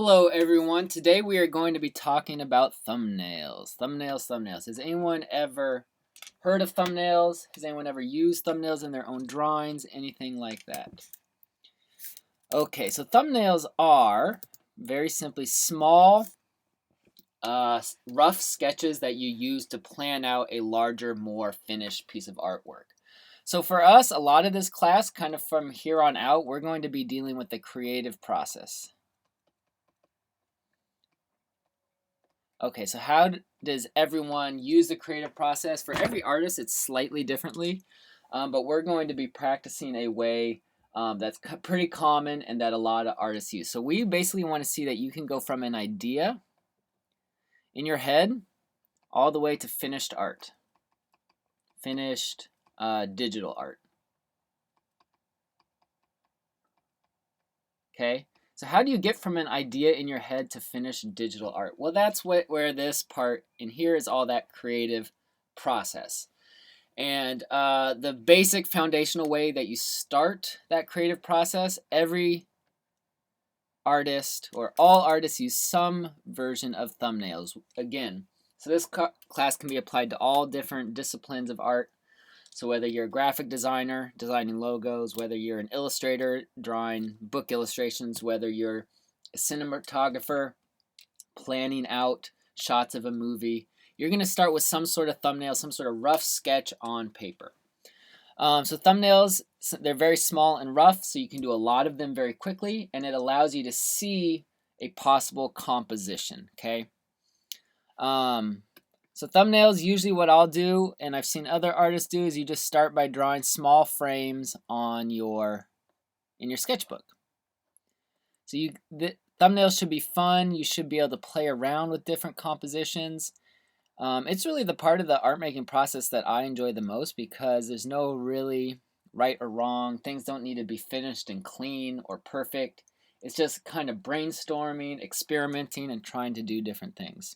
Hello everyone. Today we are going to be talking about thumbnails. Thumbnails. Has anyone ever heard of thumbnails? Has anyone ever used thumbnails in their own drawings? Anything like that? Okay, so thumbnails are very simply small, rough sketches that you use to plan out a larger, more finished piece of artwork. So for us, a lot of this class, kind of from here on out, we're going to be dealing with the creative process. Okay, so how does everyone use the creative process? For every artist, it's slightly differently, but we're going to be practicing a way that's pretty common and that a lot of artists use. So we basically want to see that you can go from an idea in your head all the way to finished art, finished digital art. Okay, so how do you get from an idea in your head to finished digital art? Well, that's where this part in here is all that creative process. And the basic foundational way that you start that creative process, every artist or all artists use some version of thumbnails. Again, so this class can be applied to all different disciplines of art. So whether you're a graphic designer, designing logos, whether you're an illustrator, drawing book illustrations, whether you're a cinematographer, planning out shots of a movie, you're going to start with some sort of thumbnail, some sort of rough sketch on paper. So thumbnails, they're very small and rough, so you can do a lot of them very quickly, and it allows you to see a possible composition, okay? So thumbnails, usually what I'll do, and I've seen other artists do, is you just start by drawing small frames in your sketchbook. So the thumbnails should be fun. You should be able to play around with different compositions. It's really the part of the art making process that I enjoy the most because there's no really right or wrong. Things don't need to be finished and clean or perfect. It's just kind of brainstorming, experimenting, and trying to do different things.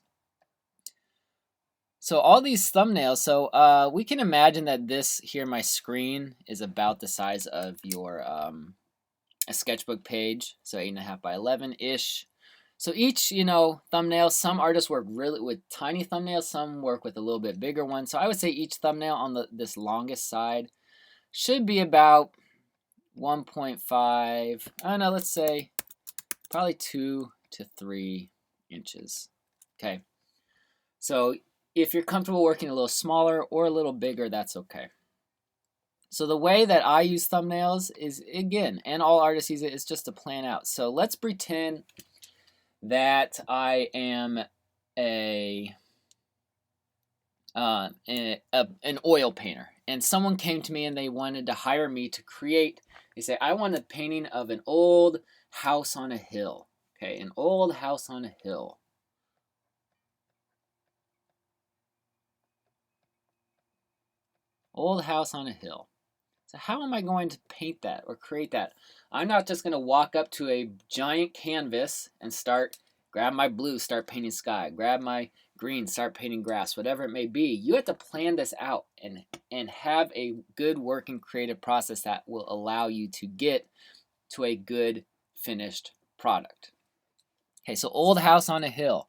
So all these thumbnails, so we can imagine that this here, my screen, is about the size of your a sketchbook page, so 8.5 by 11-ish. So each, thumbnail, some artists work really with tiny thumbnails, some work with a little bit bigger ones. So I would say each thumbnail on this longest side should be about 1.5, I don't know, let's say probably 2 to 3 inches. Okay. So if you're comfortable working a little smaller or a little bigger, that's okay. So the way that I use thumbnails is, again, and all artists use it, is just to plan out. So let's pretend that I am an oil painter, and someone came to me and they wanted to hire me to create. They say, I want a painting of an old house on a hill. Okay, an old house on a hill. Old house on a hill. So how am I going to paint that or create that? I'm not just going to walk up to a giant canvas and grab my blue, start painting sky, grab my green, start painting grass, whatever it may be. You have to plan this out and have a good working creative process that will allow you to get to a good finished product. Okay, so old house on a hill.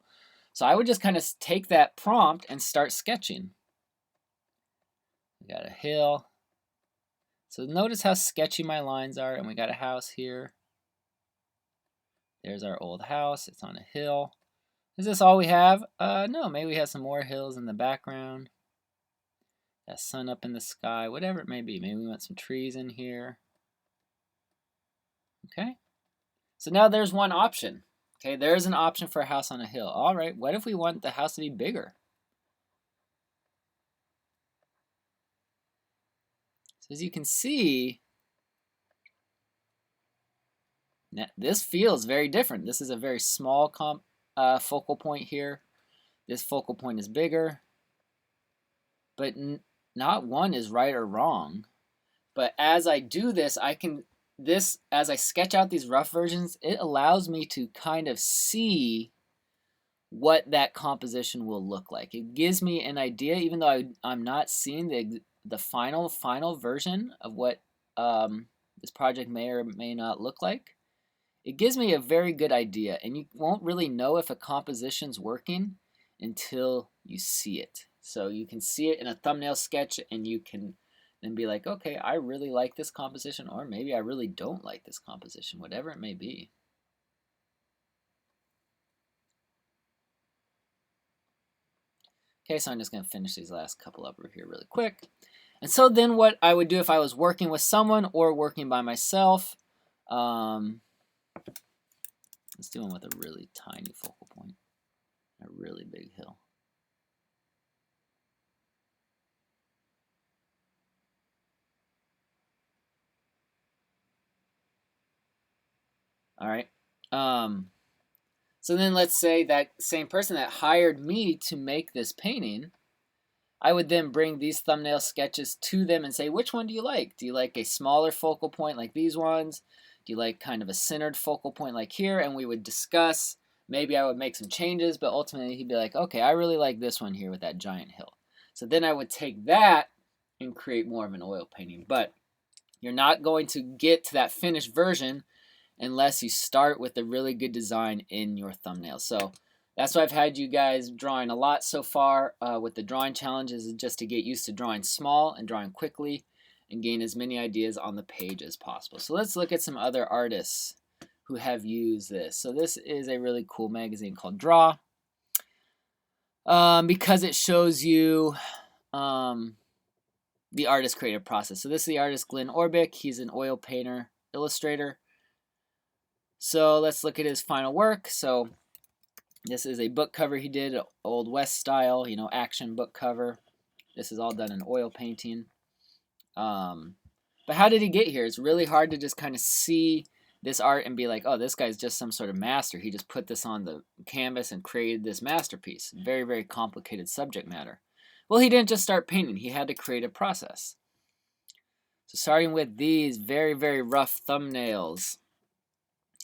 So I would just kind of take that prompt and start sketching. We got a hill. So notice how sketchy my lines are, and we got a house here. There's our old house. It's on a hill. Is this all we have? No, maybe we have some more hills in the background. That sun up in the sky, whatever it may be. Maybe we want some trees in here. Okay. So now there's one option. Okay, there's an option for a house on a hill. All right, what if we want the house to be bigger? So as you can see, this feels very different. This is a very small focal point here. This focal point is bigger. But not one is right or wrong. But as I do this, as I sketch out these rough versions, it allows me to kind of see what that composition will look like. It gives me an idea, even though I'm not seeing the final version of what this project may or may not look like. it gives me a very good idea, and you won't really know if a composition's working until you see it. So you can see it in a thumbnail sketch, and you can then be like, okay, I really like this composition, or maybe I really don't like this composition, whatever it may be. Okay, so I'm just going to finish these last couple up here really quick. And so then what I would do if I was working with someone or working by myself, let's do one with a really tiny focal point, a really big hill. All right. So then let's say that same person that hired me to make this painting, I would then bring these thumbnail sketches to them and say, which one do you like? Do you like a smaller focal point like these ones? Do you like kind of a centered focal point like here? And we would discuss. Maybe I would make some changes, but ultimately he'd be like, okay, I really like this one here with that giant hill. So then I would take that and create more of an oil painting. But you're not going to get to that finished version unless you start with a really good design in your thumbnail. So that's why I've had you guys drawing a lot so far with the drawing challenges, is just to get used to drawing small and drawing quickly and gain as many ideas on the page as possible. So let's look at some other artists who have used this. So this is a really cool magazine called Draw, because it shows you the artist's creative process. So this is the artist Glenn Orbick. He's an oil painter, illustrator. So let's look at his final work. So this is a book cover he did, Old West style, you know, action book cover. This is all done in oil painting. But how did he get here? It's really hard to just kind of see this art and be like, oh, this guy's just some sort of master. He just put this on the canvas and created this masterpiece. Very, very complicated subject matter. Well, he didn't just start painting. He had to create a process. So starting with these very, very rough thumbnails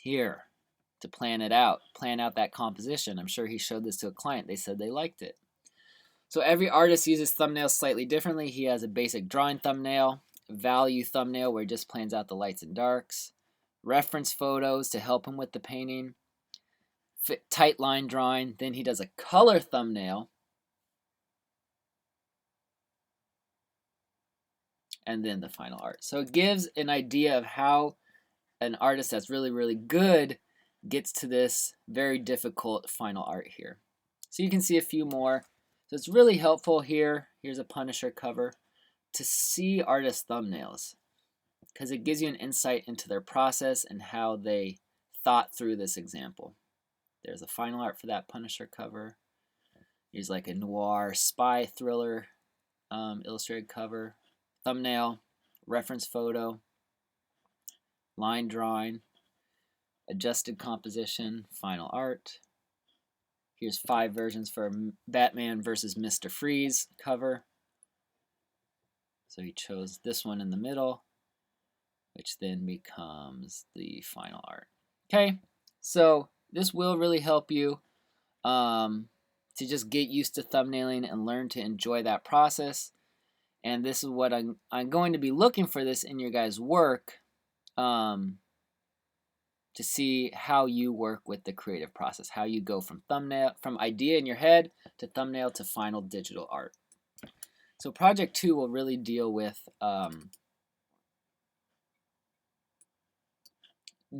here to plan it out, plan out that composition. I'm sure he showed this to a client. They said they liked it. So every artist uses thumbnails slightly differently. He has a basic drawing thumbnail, value thumbnail where he just plans out the lights and darks, reference photos to help him with the painting, tight line drawing. Then he does a color thumbnail, and then the final art. So it gives an idea of how an artist that's really, really good gets to this very difficult final art here. So you can see a few more. So it's really helpful here. Here's a Punisher cover to see artist thumbnails, because it gives you an insight into their process and how they thought through this example. There's a final art for that Punisher cover. Here's like a noir spy thriller illustrated cover, thumbnail, reference photo, line drawing, adjusted composition, final art. Here's 5 versions for Batman versus Mr. Freeze cover. So he chose this one in the middle, which then becomes the final art. Okay, so this will really help you to just get used to thumbnailing and learn to enjoy that process. And this is what I'm going to be looking for this in your guys' work, to see how you work with the creative process, how you go from idea in your head to thumbnail to final digital art. So project 2 will really deal with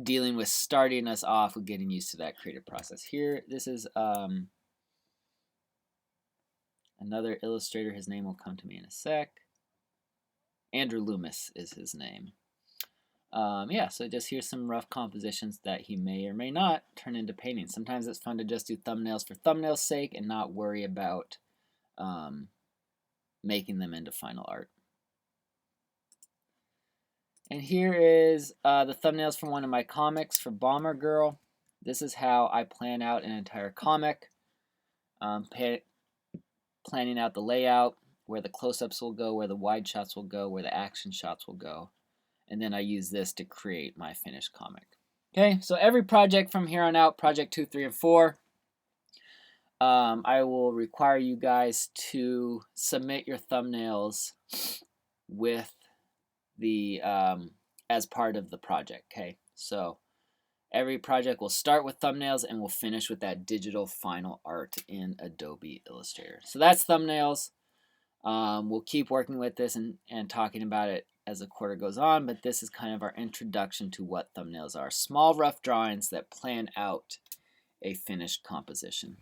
dealing with starting us off with getting used to that creative process. Here, this is another illustrator. His name will come to me in a sec. Andrew Loomis is his name. Yeah, so just here's some rough compositions that he may or may not turn into paintings. Sometimes it's fun to just do thumbnails for thumbnail's sake and not worry about making them into final art. And here is the thumbnails from one of my comics for Bomber Girl. This is how I plan out an entire comic. Planning out the layout, where the close-ups will go, where the wide shots will go, where the action shots will go. And then I use this to create my finished comic. Okay, so every project from here on out, project 2, 3, and 4, I will require you guys to submit your thumbnails with the as part of the project. Okay, so Every project will start with thumbnails and will finish with that digital final art in Adobe Illustrator. So that's thumbnails. We'll keep working with this and talking about it as the quarter goes on, but this is kind of our introduction to what thumbnails are. Small rough drawings that plan out a finished composition.